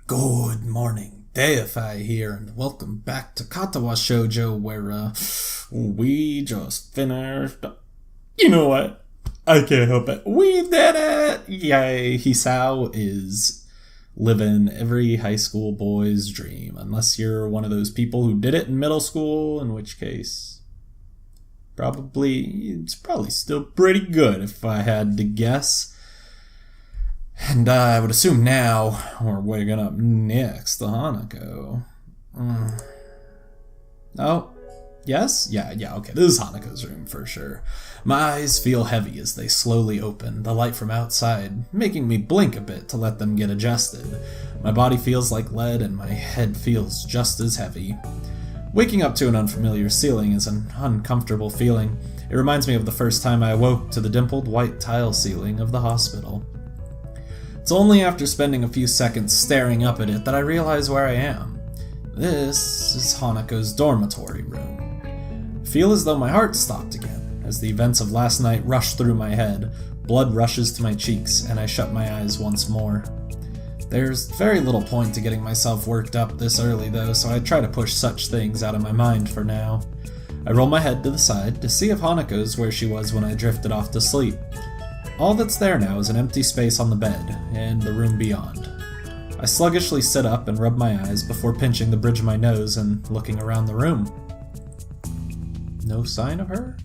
Good morning, Deify here, and welcome back to Katawa Shoujo, where, we just finished. You know what? I can't help it. We did it! Yay! Hisao is living every high school boy's dream, unless you're one of those people who did it in middle school, in which case, it's probably still pretty good if I had to guess. And I would assume now we're waking up next to Hanako. Oh, yes? Yeah, okay, this is Hanako's room for sure. My eyes feel heavy as they slowly open, the light from outside making me blink a bit to let them get adjusted. My body feels like lead and my head feels just as heavy. Waking up to an unfamiliar ceiling is an uncomfortable feeling. It reminds me of the first time I awoke to the dimpled white tile ceiling of the hospital. It's only after spending a few seconds staring up at it that I realize where I am. This is Hanako's dormitory room. I feel as though my heart stopped again, as the events of last night rush through my head, blood rushes to my cheeks, and I shut my eyes once more. There's very little point to getting myself worked up this early though, so I try to push such things out of my mind for now. I roll my head to the side to see if Hanako's where she was when I drifted off to sleep. All that's there now is an empty space on the bed, and the room beyond. I sluggishly sit up and rub my eyes before pinching the bridge of my nose and looking around the room. No sign of her?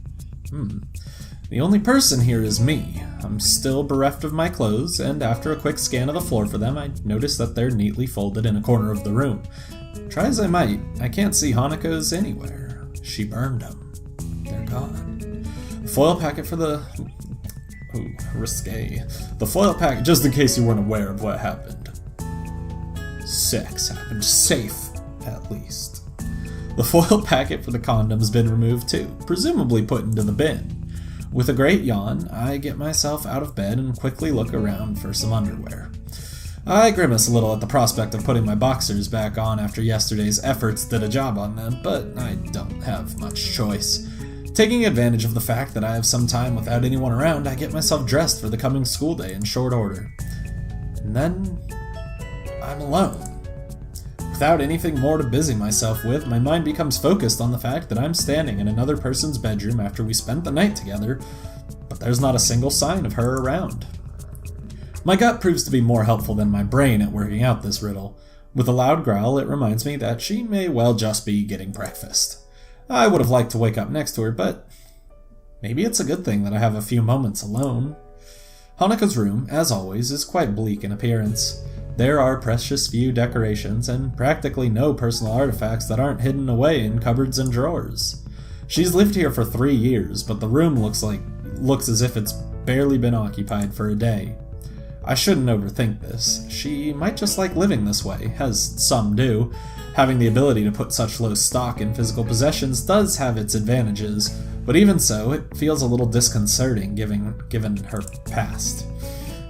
The only person here is me. I'm still bereft of my clothes, and after a quick scan of the floor for them, I notice that they're neatly folded in a corner of the room. Try as I might, I can't see Hanako's anywhere. She burned them. They're gone. The foil packet for the... Ooh, risque. The foil packet, just in case you weren't aware of what happened. Sex happened. Safe, at least. The foil packet for the condom's been removed too, presumably put into the bin. With a great yawn, I get myself out of bed and quickly look around for some underwear. I grimace a little at the prospect of putting my boxers back on after yesterday's efforts did a job on them, but I don't have much choice. Taking advantage of the fact that I have some time without anyone around, I get myself dressed for the coming school day in short order. And then, I'm alone. Without anything more to busy myself with, my mind becomes focused on the fact that I'm standing in another person's bedroom after we spent the night together, but there's not a single sign of her around. My gut proves to be more helpful than my brain at working out this riddle. With a loud growl, it reminds me that she may well just be getting breakfast. I would have liked to wake up next to her, but maybe it's a good thing that I have a few moments alone. Hanako's room, as always, is quite bleak in appearance. There are precious few decorations, and practically no personal artifacts that aren't hidden away in cupboards and drawers. She's lived here for 3 years, but the room looks as if it's barely been occupied for a day. I shouldn't overthink this. She might just like living this way, as some do. Having the ability to put such low stock in physical possessions does have its advantages, but even so, it feels a little disconcerting given her past.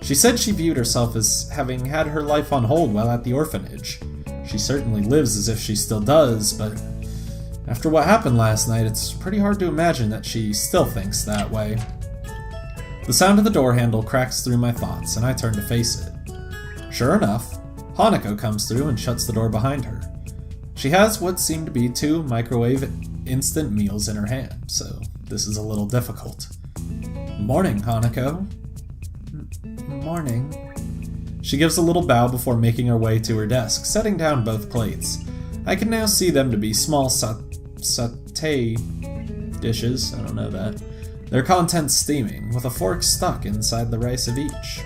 She said she viewed herself as having had her life on hold while at the orphanage. She certainly lives as if she still does, but after what happened last night, it's pretty hard to imagine that she still thinks that way. The sound of the door handle cracks through my thoughts, and I turn to face it. Sure enough, Hanako comes through and shuts the door behind her. She has what seem to be 2 microwave instant meals in her hand, so this is a little difficult. Morning, Hanako. Morning. She gives a little bow before making her way to her desk, setting down both plates. I can now see them to be small sauté dishes, I don't know that. Their contents steaming, with a fork stuck inside the rice of each.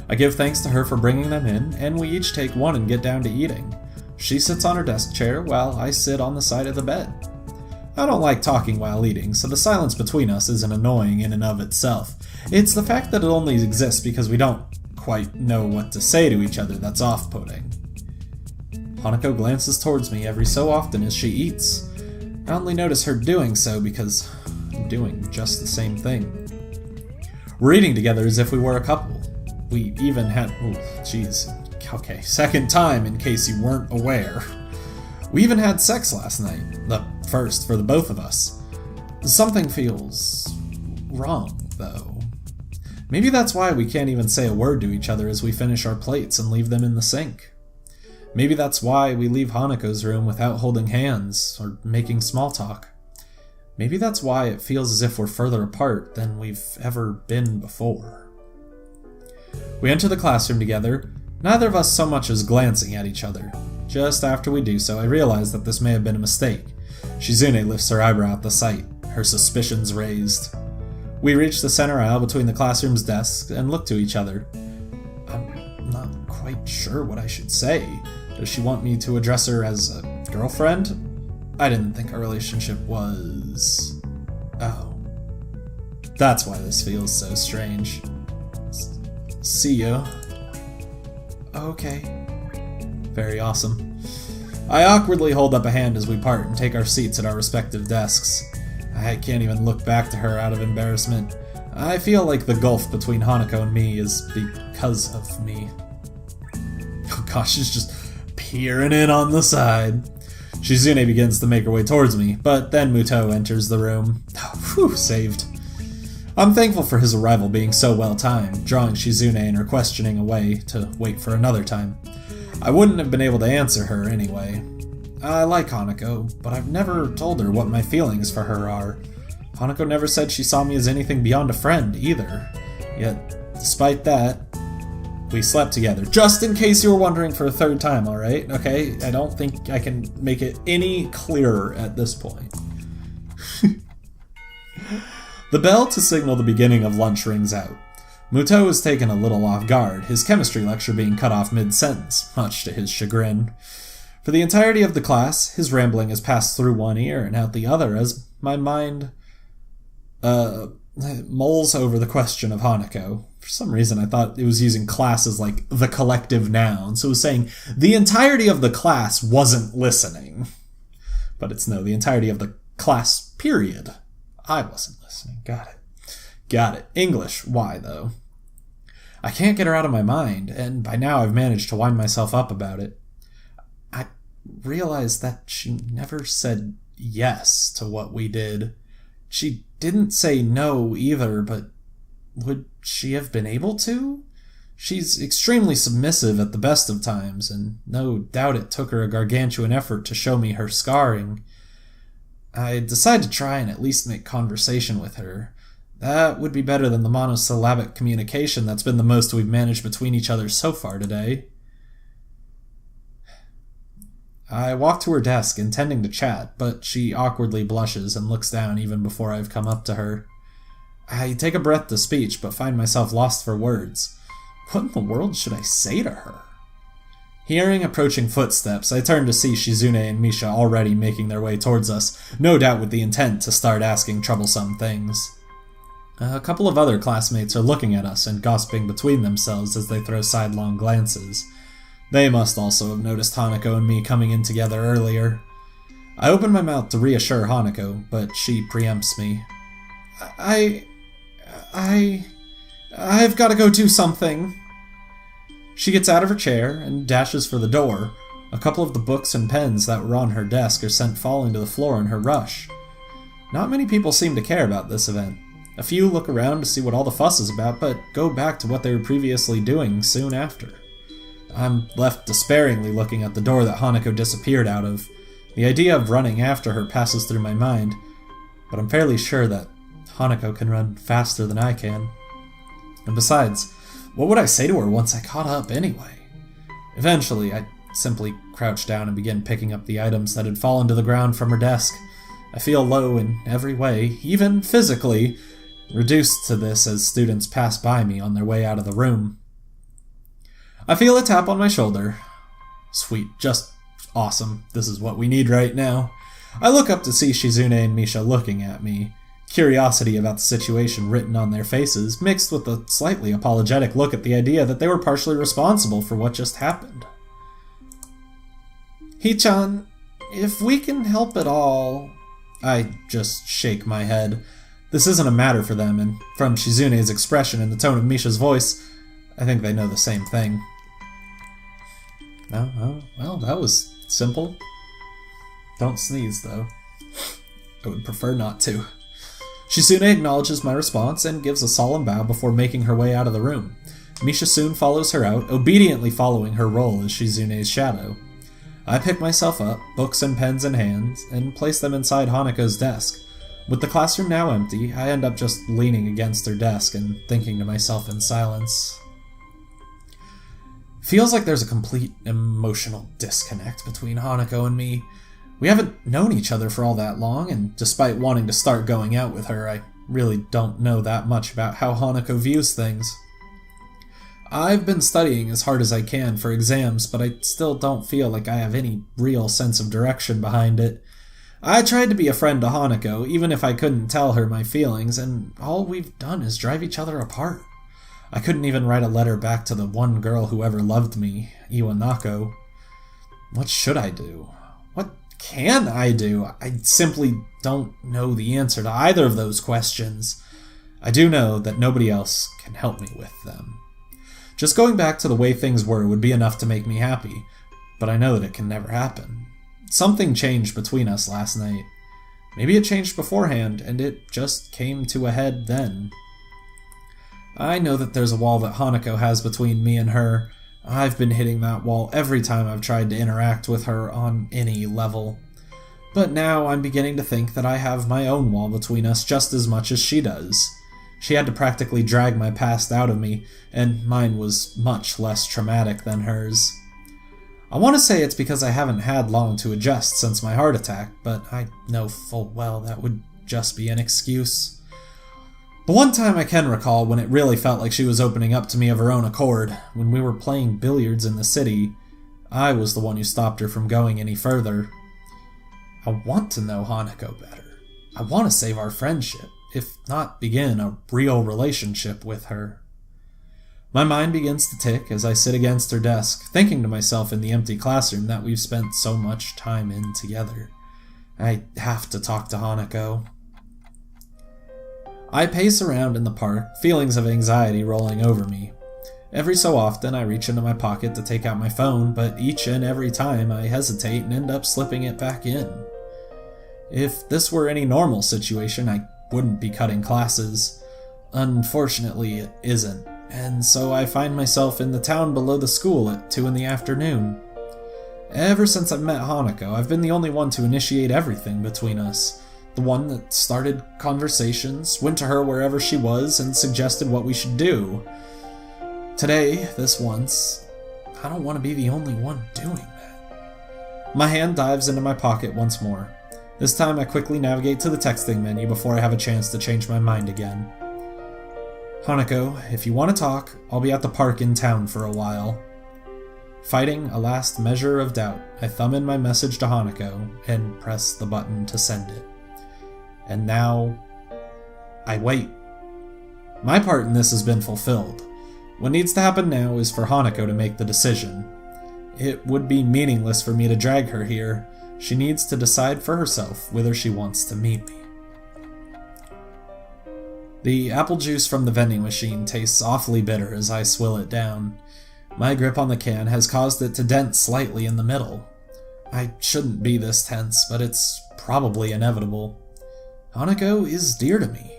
I give thanks to her for bringing them in, and we each take one and get down to eating. She sits on her desk chair while I sit on the side of the bed. I don't like talking while eating, so the silence between us isn't annoying in and of itself. It's the fact that it only exists because we don't quite know what to say to each other that's off-putting. Hanako glances towards me every so often as she eats. I only notice her doing so because I'm doing just the same thing. We're eating together as if we were a couple. We even had... Okay, second time in case you weren't aware. We even had sex last night. The first for the both of us. Something feels wrong, though. Maybe that's why we can't even say a word to each other as we finish our plates and leave them in the sink. Maybe that's why we leave Hanako's room without holding hands or making small talk. Maybe that's why it feels as if we're further apart than we've ever been before. We enter the classroom together, neither of us so much as glancing at each other. Just after we do so, I realize that this may have been a mistake. Shizune lifts her eyebrow at the sight, her suspicions raised. We reach the center aisle between the classroom's desks and look to each other. I'm not quite sure what I should say. Does she want me to address her as a girlfriend? I didn't think our relationship was... Oh. That's why this feels so strange. See you. Okay. Very awesome. I awkwardly hold up a hand as we part and take our seats at our respective desks. I can't even look back to her out of embarrassment. I feel like the gulf between Hanako and me is because of me. Oh gosh, she's just peering in on the side. Shizune begins to make her way towards me, but then Muto enters the room. Whew, saved. I'm thankful for his arrival being so well timed, drawing Shizune and her questioning away to wait for another time. I wouldn't have been able to answer her anyway. I like Hanako, but I've never told her what my feelings for her are. Hanako never said she saw me as anything beyond a friend, either. Yet, despite that, we slept together. Just in case you were wondering for a third time, alright? Okay? I don't think I can make it any clearer at this point. The bell to signal the beginning of lunch rings out. Muto is taken a little off guard, his chemistry lecture being cut off mid-sentence, much to his chagrin. For the entirety of the class, his rambling has passed through one ear and out the other as my mind mulls over the question of Hanako. For some reason, I thought it was using class as like the collective noun, so it was saying the entirety of the class wasn't listening. But it's no, the entirety of the class, period. I wasn't listening. Got it. English. Why, though? I can't get her out of my mind, and by now I've managed to wind myself up about it. I realized that she never said yes to what we did. She didn't say no either, but would she have been able to? She's extremely submissive at the best of times, and no doubt it took her a gargantuan effort to show me her scarring. I decided to try and at least make conversation with her. That would be better than the monosyllabic communication that's been the most we've managed between each other so far today. I walk to her desk, intending to chat, but she awkwardly blushes and looks down even before I've come up to her. I take a breath to speech, but find myself lost for words. What in the world should I say to her? Hearing approaching footsteps, I turn to see Shizune and Misha already making their way towards us, no doubt with the intent to start asking troublesome things. A couple of other classmates are looking at us and gossiping between themselves as they throw sidelong glances. They must also have noticed Hanako and me coming in together earlier. I open my mouth to reassure Hanako, but she preempts me. I've got to go do something. She gets out of her chair and dashes for the door. A couple of the books and pens that were on her desk are sent falling to the floor in her rush. Not many people seem to care about this event. A few look around to see what all the fuss is about, but go back to what they were previously doing soon after. I'm left despairingly looking at the door that Hanako disappeared out of. The idea of running after her passes through my mind, but I'm fairly sure that Hanako can run faster than I can. And besides, what would I say to her once I caught up anyway? Eventually, I simply crouch down and begin picking up the items that had fallen to the ground from her desk. I feel low in every way, even physically, reduced to this as students pass by me on their way out of the room. I feel a tap on my shoulder. Sweet, just awesome. This is what we need right now. I look up to see Shizune and Misha looking at me. Curiosity about the situation written on their faces, mixed with a slightly apologetic look at the idea that they were partially responsible for what just happened. Hee-chan, if we can help at all... I just shake my head. This isn't a matter for them, and from Shizune's expression and the tone of Misha's voice, I think they know the same thing. Oh, well, that was simple. Don't sneeze, though. I would prefer not to. Shizune acknowledges my response and gives a solemn bow before making her way out of the room. Misha soon follows her out, obediently following her role as Shizune's shadow. I pick myself up, books and pens in hand, and place them inside Hanako's desk. With the classroom now empty, I end up just leaning against her desk and thinking to myself in silence. Feels like there's a complete emotional disconnect between Hanako and me. We haven't known each other for all that long, and despite wanting to start going out with her, I really don't know that much about how Hanako views things. I've been studying as hard as I can for exams, but I still don't feel like I have any real sense of direction behind it. I tried to be a friend to Hanako, even if I couldn't tell her my feelings, and all we've done is drive each other apart. I couldn't even write a letter back to the one girl who ever loved me, Iwanako. What should I do? What can I do? I simply don't know the answer to either of those questions. I do know that nobody else can help me with them. Just going back to the way things were would be enough to make me happy, but I know that it can never happen. Something changed between us last night. Maybe it changed beforehand, and it just came to a head then. I know that there's a wall that Hanako has between me and her. I've been hitting that wall every time I've tried to interact with her on any level. But now I'm beginning to think that I have my own wall between us just as much as she does. She had to practically drag my past out of me, and mine was much less traumatic than hers. I want to say it's because I haven't had long to adjust since my heart attack, but I know full well that would just be an excuse. The one time I can recall when it really felt like she was opening up to me of her own accord, when we were playing billiards in the city, I was the one who stopped her from going any further. I want to know Hanako better. I want to save our friendship, if not begin a real relationship with her. My mind begins to tick as I sit against her desk, thinking to myself in the empty classroom that we've spent so much time in together. I have to talk to Hanako. I pace around in the park, feelings of anxiety rolling over me. Every so often I reach into my pocket to take out my phone, but each and every time I hesitate and end up slipping it back in. If this were any normal situation, I wouldn't be cutting classes. Unfortunately, it isn't, and so I find myself in the town below the school at 2 in the afternoon. Ever since I've met Hanako, I've been the only one to initiate everything between us. The one that started conversations, went to her wherever she was, and suggested what we should do. Today, this once, I don't want to be the only one doing that. My hand dives into my pocket once more. This time I quickly navigate to the texting menu before I have a chance to change my mind again. Hanako, if you want to talk, I'll be at the park in town for a while. Fighting a last measure of doubt, I thumb in my message to Hanako and press the button to send it. And now, I wait. My part in this has been fulfilled. What needs to happen now is for Hanako to make the decision. It would be meaningless for me to drag her here. She needs to decide for herself whether she wants to meet me. The apple juice from the vending machine tastes awfully bitter as I swill it down. My grip on the can has caused it to dent slightly in the middle. I shouldn't be this tense, but it's probably inevitable. Hanako is dear to me.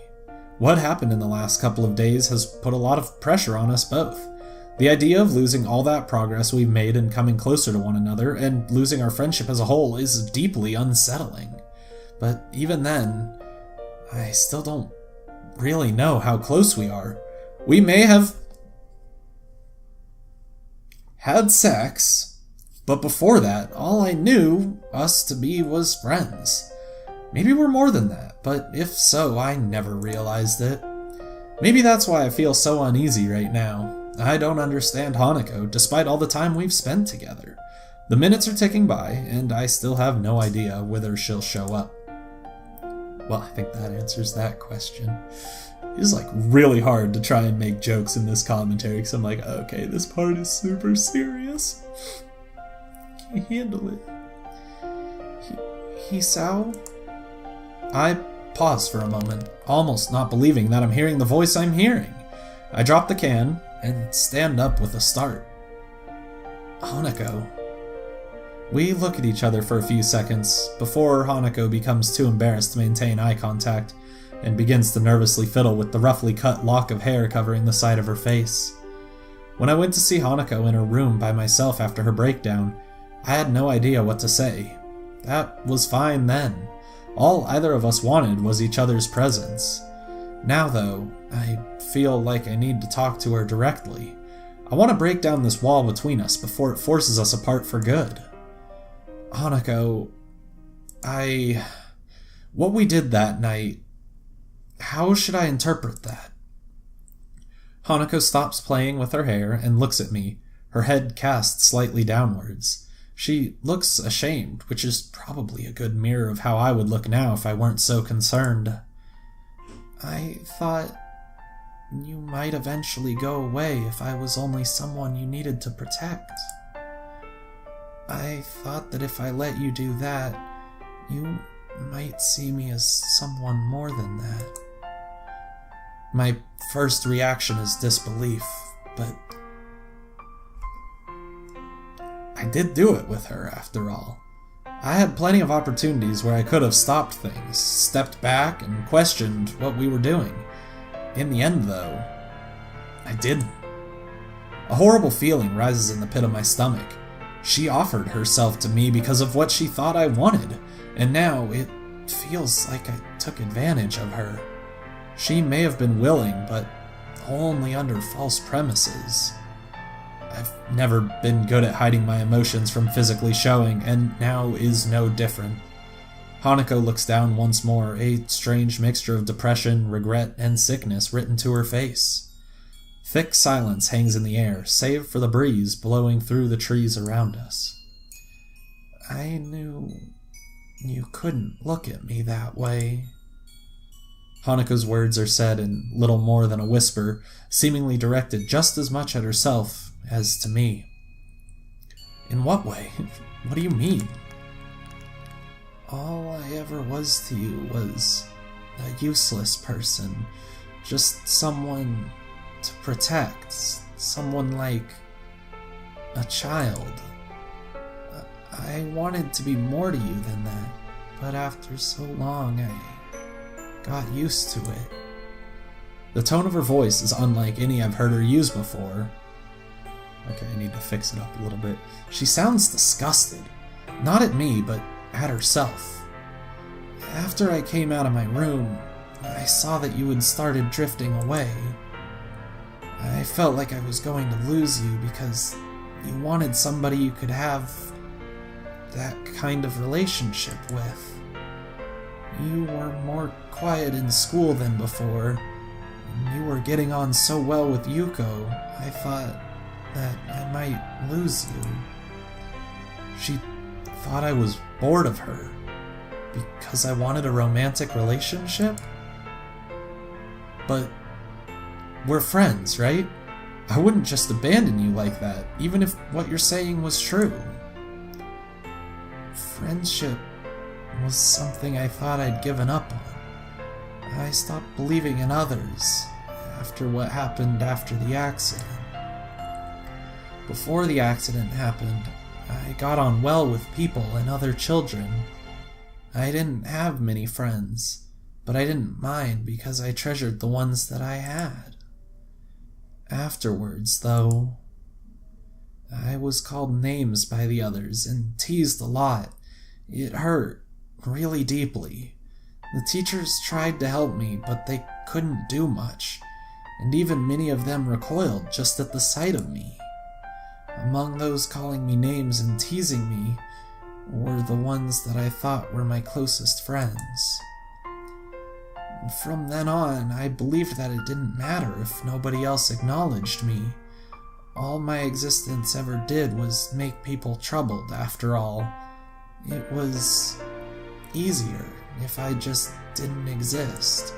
What happened in the last couple of days has put a lot of pressure on us both. The idea of losing all that progress we've made and coming closer to one another, and losing our friendship as a whole, is deeply unsettling. But even then, I still don't really know how close we are. We may have had sex, but before that, all I knew us to be was friends. Maybe we're more than that, but if so, I never realized it. Maybe that's why I feel so uneasy right now. I don't understand Hanako, despite all the time we've spent together. The minutes are ticking by, and I still have no idea whether she'll show up. Well, I think that answers that question. It's really hard to try and make jokes in this commentary, because I'm like, okay, this part is super serious. Can't handle it. Hisao? I pause for a moment, almost not believing that I'm hearing the voice I'm hearing. I drop the can and stand up with a start. Hanako. We look at each other for a few seconds before Hanako becomes too embarrassed to maintain eye contact. and begins to nervously fiddle with the roughly cut lock of hair covering the side of her face. When I went to see Hanako in her room by myself after her breakdown, I had no idea what to say. That was fine then. All either of us wanted was each other's presence. Now, though, I feel like I need to talk to her directly. I want to break down this wall between us before it forces us apart for good. Hanako, what we did that night, how should I interpret that? Hanako stops playing with her hair and looks at me, her head cast slightly downwards. She looks ashamed, which is probably a good mirror of how I would look now if I weren't so concerned. I thought you might eventually go away if I was only someone you needed to protect. I thought that if I let you do that, you might see me as someone more than that. My first reaction is disbelief, but I did do it with her after all. I had plenty of opportunities where I could have stopped things, stepped back, and questioned what we were doing. In the end, though, I didn't. A horrible feeling rises in the pit of my stomach. She offered herself to me because of what she thought I wanted, and now it feels like I took advantage of her. She may have been willing, but only under false premises. I've never been good at hiding my emotions from physically showing, and now is no different. Hanako looks down once more, a strange mixture of depression, regret, and sickness written to her face. Thick silence hangs in the air, save for the breeze blowing through the trees around us. I knew you couldn't look at me that way. Hanako's words are said in little more than a whisper, seemingly directed just as much at herself as to me. In what way? What do you mean? All I ever was to you was a useless person, just someone to protect, someone like a child. I wanted to be more to you than that, but after so long I got used to it. The tone of her voice is unlike any I've heard her use before. Okay, I need to fix it up a little bit. She sounds disgusted. Not at me, but at herself. After I came out of my room, I saw that you had started drifting away. I felt like I was going to lose you because you wanted somebody you could have that kind of relationship with. You were more quiet in school than before, and you were getting on so well with Yuko, I thought that I might lose you. She thought I was bored of her because I wanted a romantic relationship? But we're friends, right? I wouldn't just abandon you like that, even if what you're saying was true. Friendship was something I thought I'd given up on. I stopped believing in others after what happened after the accident. Before the accident happened, I got on well with people and other children. I didn't have many friends, but I didn't mind because I treasured the ones that I had. Afterwards, though, I was called names by the others and teased a lot. It hurt really deeply. The teachers tried to help me, but they couldn't do much, and even many of them recoiled just at the sight of me. Among those calling me names and teasing me were the ones that I thought were my closest friends. From then on, I believed that it didn't matter if nobody else acknowledged me. All my existence ever did was make people troubled, after all. It was easier if I just didn't exist.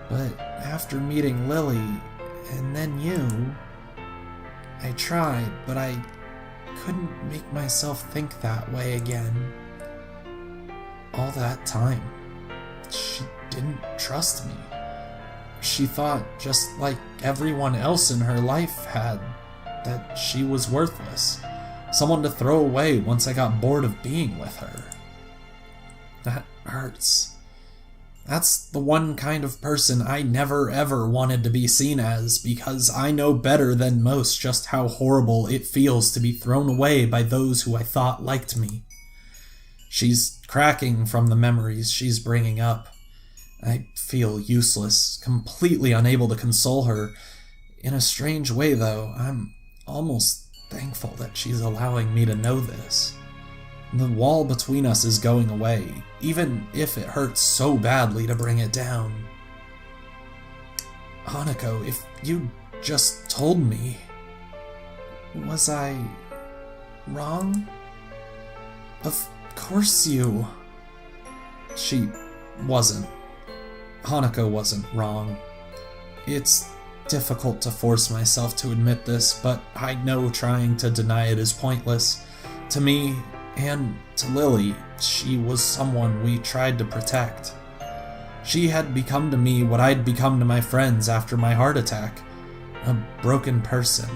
But after meeting Lily, and then you, I tried, but I couldn't make myself think that way again. All that time, she didn't trust me. She thought, just like everyone else in her life had, that she was worthless. Someone to throw away once I got bored of being with her. That hurts. That's the one kind of person I never ever wanted to be seen as, because I know better than most just how horrible it feels to be thrown away by those who I thought liked me. She's cracking from the memories she's bringing up. I feel useless, completely unable to console her. In a strange way, though, I'm almost thankful that she's allowing me to know this. The wall between us is going away, even if it hurts so badly to bring it down. Hanako, if you just told me... Was I... wrong? Of course you... She wasn't. Hanako wasn't wrong. It's difficult to force myself to admit this, but I know trying to deny it is pointless. To me, and to Lily, she was someone we tried to protect. She had become to me what I'd become to my friends after my heart attack, a broken person.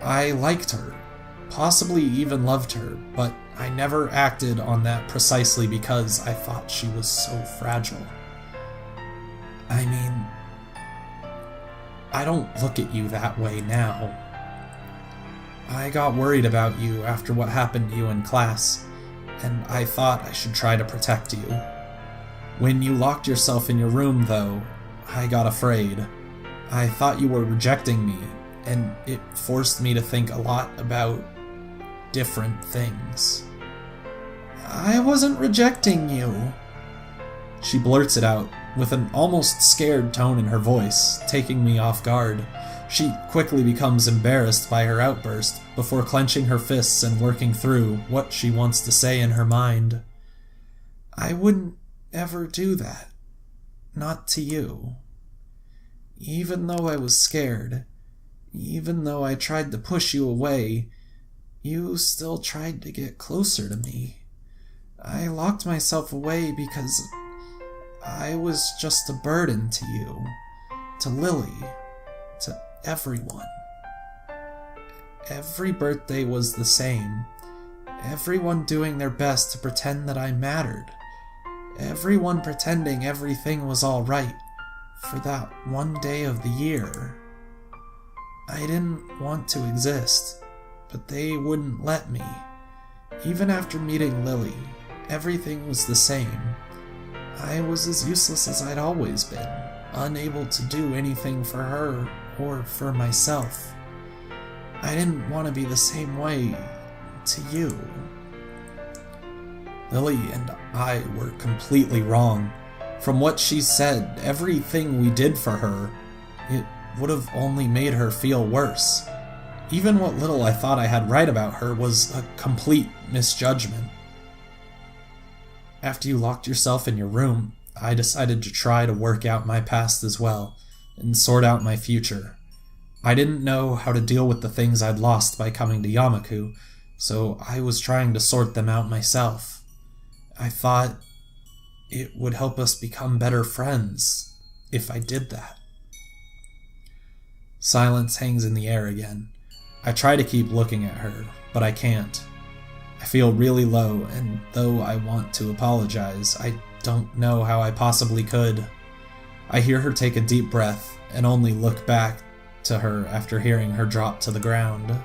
I liked her, possibly even loved her, but I never acted on that precisely because I thought she was so fragile. I mean, I don't look at you that way now. I got worried about you after what happened to you in class, and I thought I should try to protect you. When you locked yourself in your room, though, I got afraid. I thought you were rejecting me, and it forced me to think a lot about different things. I wasn't rejecting you. She blurts it out, with an almost scared tone in her voice, taking me off guard. She quickly becomes embarrassed by her outburst, before clenching her fists and working through what she wants to say in her mind. I wouldn't ever do that. Not to you. Even though I was scared, even though I tried to push you away, you still tried to get closer to me. I locked myself away because I was just a burden to you, to Lily, to everyone. Every birthday was the same. Everyone doing their best to pretend that I mattered. Everyone pretending everything was all right for that one day of the year. I didn't want to exist, but they wouldn't let me. Even after meeting Lily, everything was the same. I was as useless as I'd always been, unable to do anything for her or for myself. I didn't want to be the same way to you. Lily and I were completely wrong. From what she said, everything we did for her, it would have only made her feel worse. Even what little I thought I had right about her was a complete misjudgment. After you locked yourself in your room, I decided to try to work out my past as well, and sort out my future. I didn't know how to deal with the things I'd lost by coming to Yamaku, so I was trying to sort them out myself. I thought it would help us become better friends if I did that. Silence hangs in the air again. I try to keep looking at her, but I can't. I feel really low, and though I want to apologize, I don't know how I possibly could. I hear her take a deep breath and only look back to her after hearing her drop to the ground.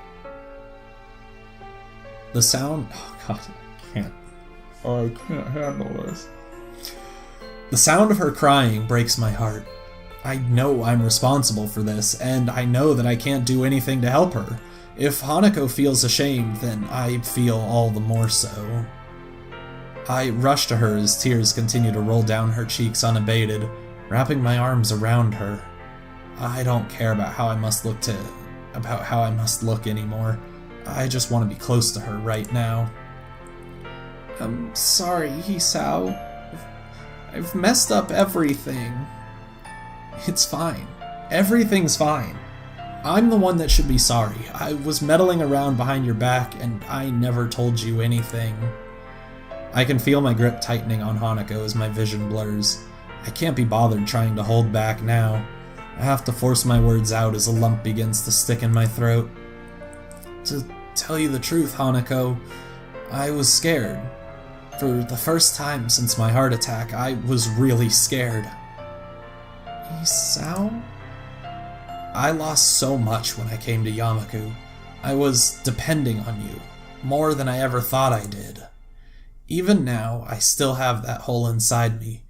The sound... Oh god, I can't. Oh, I can't handle this. The sound of her crying breaks my heart. I know I'm responsible for this, and I know that I can't do anything to help her. If Hanako feels ashamed, then I feel all the more so. I rush to her as tears continue to roll down her cheeks unabated, wrapping my arms around her. I don't care about how I must look anymore. I just want to be close to her right now. I'm sorry, Hisao. I've messed up everything. It's fine. Everything's fine. I'm the one that should be sorry. I was meddling around behind your back, and I never told you anything. I can feel my grip tightening on Hanako as my vision blurs. I can't be bothered trying to hold back now. I have to force my words out as a lump begins to stick in my throat. To tell you the truth, Hanako, I was scared. For the first time since my heart attack, I was really scared. Isao? I lost so much when I came to Yamaku. I was depending on you, more than I ever thought I did. Even now, I still have that hole inside me.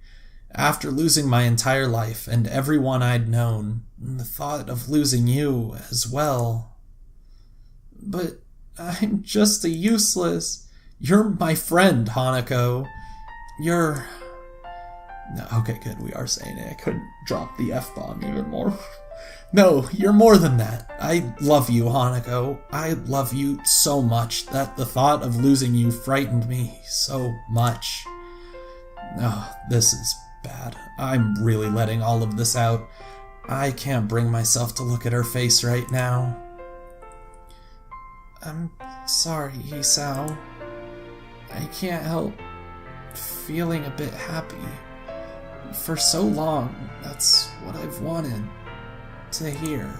After losing my entire life and everyone I'd known, the thought of losing you as well. But I'm just a useless... You're my friend, Hanako. You're... No, okay, good, we are saying it. I couldn't drop the F-bomb even more. No, you're more than that. I love you, Hanako. I love you so much that the thought of losing you frightened me so much. Oh, this is bad. I'm really letting all of this out. I can't bring myself to look at her face right now. I'm sorry, Isao. I can't help feeling a bit happy. For so long, that's what I've wanted to hear.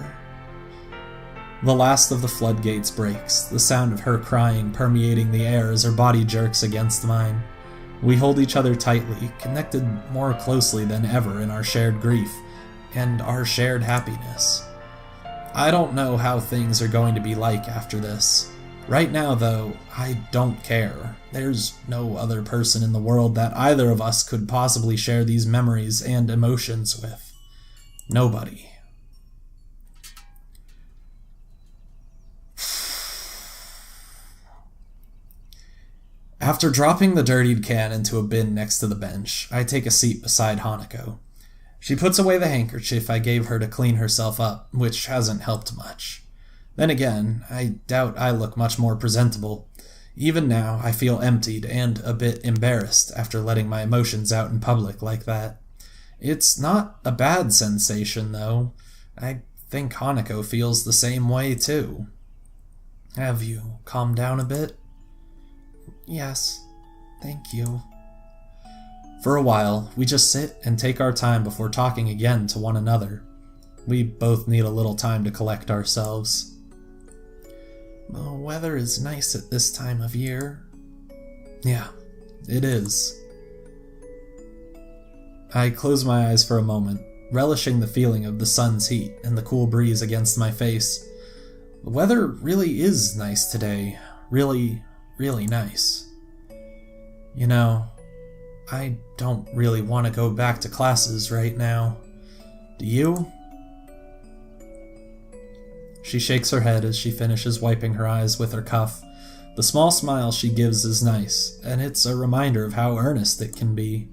The last of the floodgates breaks, the sound of her crying permeating the air as her body jerks against mine. We hold each other tightly, connected more closely than ever in our shared grief and our shared happiness. I don't know how things are going to be like after this. Right now, though, I don't care. There's no other person in the world that either of us could possibly share these memories and emotions with. Nobody. After dropping the dirtied can into a bin next to the bench, I take a seat beside Hanako. She puts away the handkerchief I gave her to clean herself up, which hasn't helped much. Then again, I doubt I look much more presentable. Even now, I feel emptied and a bit embarrassed after letting my emotions out in public like that. It's not a bad sensation, though. I think Hanako feels the same way, too. Have you calmed down a bit? Yes, thank you. For a while, we just sit and take our time before talking again to one another. We both need a little time to collect ourselves. The weather is nice at this time of year. Yeah, it is. I close my eyes for a moment, relishing the feeling of the sun's heat and the cool breeze against my face. The weather really is nice today. Really, really nice. You know, I don't really want to go back to classes right now. Do you? She shakes her head as she finishes wiping her eyes with her cuff. The small smile she gives is nice, and it's a reminder of how earnest it can be.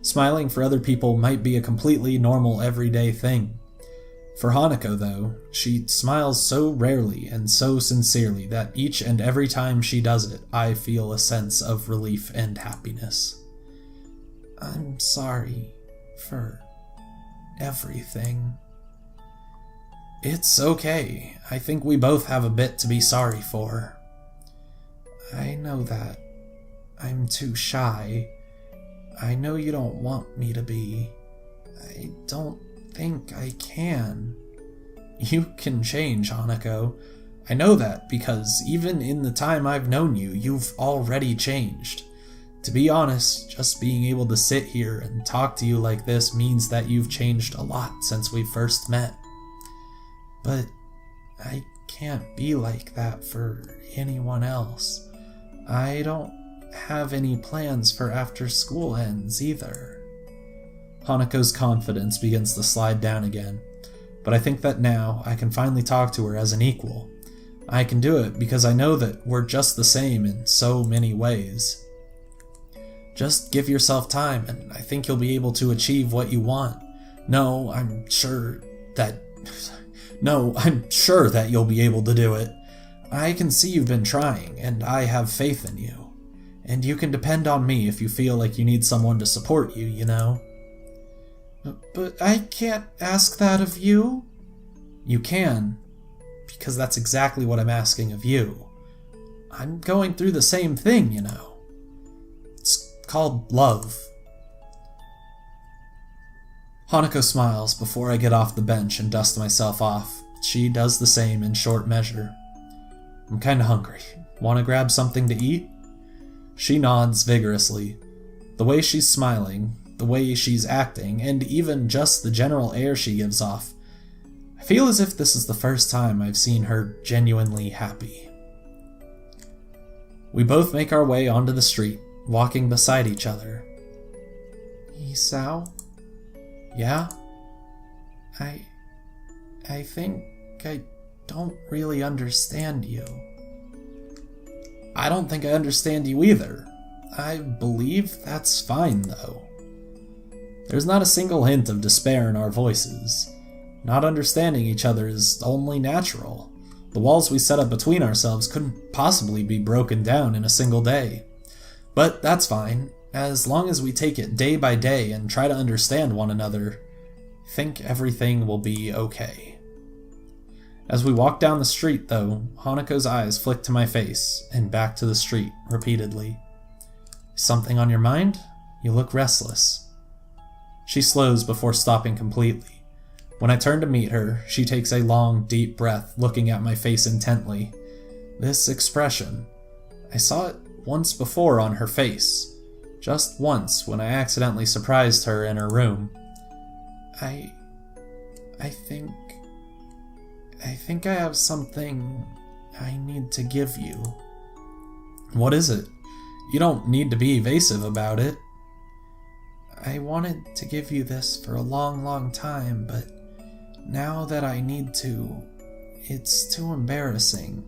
Smiling for other people might be a completely normal everyday thing. For Hanako, though, she smiles so rarely and so sincerely that each and every time she does it, I feel a sense of relief and happiness. I'm sorry for everything. It's okay. I think we both have a bit to be sorry for. I know that. I'm too shy. I know you don't want me to be. I don't think I can. You can change, Hanako. I know that because even in the time I've known you, you've already changed. To be honest, just being able to sit here and talk to you like this means that you've changed a lot since we first met. But I can't be like that for anyone else. I don't have any plans for after school ends either. Hanako's confidence begins to slide down again, but I think that now I can finally talk to her as an equal. I can do it because I know that we're just the same in so many ways. Just give yourself time, and I think you'll be able to achieve what you want. I'm sure that you'll be able to do it. I can see you've been trying, and I have faith in you. And you can depend on me if you feel like you need someone to support you, you know? But I can't ask that of you. You can, because that's exactly what I'm asking of you. I'm going through the same thing, you know. It's called love. Hanako smiles before I get off the bench and dust myself off. She does the same in short measure. I'm kinda hungry. Wanna grab something to eat? She nods vigorously. The way she's smiling, the way she's acting, and even just the general air she gives off. I feel as if this is the first time I've seen her genuinely happy. We both make our way onto the street, walking beside each other. Isao? Yeah? I think I don't really understand you. I don't think I understand you either. I believe that's fine, though. There's not a single hint of despair in our voices. Not understanding each other is only natural. The walls we set up between ourselves couldn't possibly be broken down in a single day. But that's fine. As long as we take it day by day and try to understand one another, I think everything will be okay. As we walk down the street, though, Hanako's eyes flick to my face and back to the street repeatedly. Something on your mind? You look restless. She slows before stopping completely. When I turn to meet her, she takes a long, deep breath, looking at my face intently. This expression, I saw it once before on her face. Just once, when I accidentally surprised her in her room. I think I have something I need to give you. What is it? You don't need to be evasive about it. I wanted to give you this for a long, long time, but now that I need to, it's too embarrassing.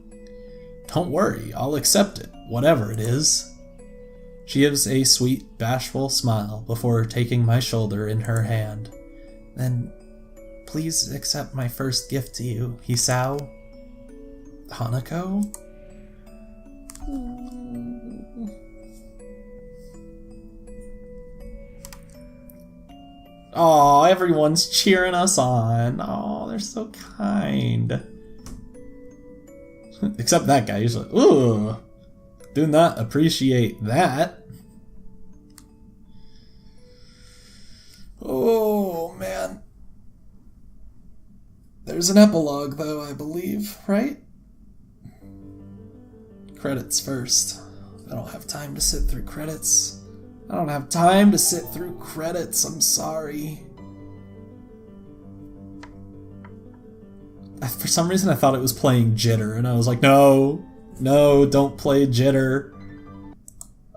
Don't worry, I'll accept it, whatever it is. She gives a sweet, bashful smile before taking my shoulder in her hand. Then, please accept my first gift to you, Hisao. Hanako? Aw, everyone's cheering us on. Aw, they're so kind. Except that guy, he's like, ooh, do not appreciate that. Oh, man. There's an epilogue, though, I believe, right? Credits first. I don't have time to sit through credits. I don't have time to sit through credits, I'm sorry. For some reason I thought it was playing Jitter, and I was like, no, don't play Jitter.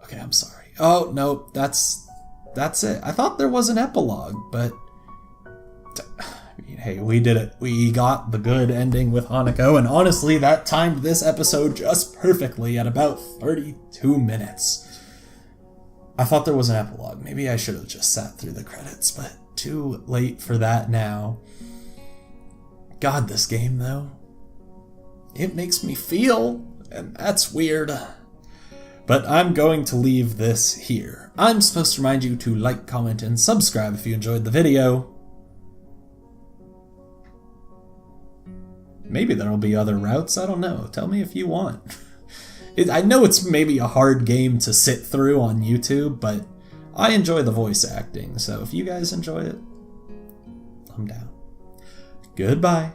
Okay, I'm sorry. Oh, no, that's it. I thought there was an epilogue, but hey, we did it. We got the good ending with Hanako, and honestly, that timed this episode just perfectly at about 32 minutes. I thought there was an epilogue. Maybe I should have just sat through the credits, but too late for that now. God, this game, though. It makes me feel, and that's weird. But I'm going to leave this here. I'm supposed to remind you to like, comment, and subscribe if you enjoyed the video. Maybe there'll be other routes, I don't know. Tell me if you want. I know it's maybe a hard game to sit through on YouTube, but I enjoy the voice acting, so if you guys enjoy it, I'm down. Goodbye.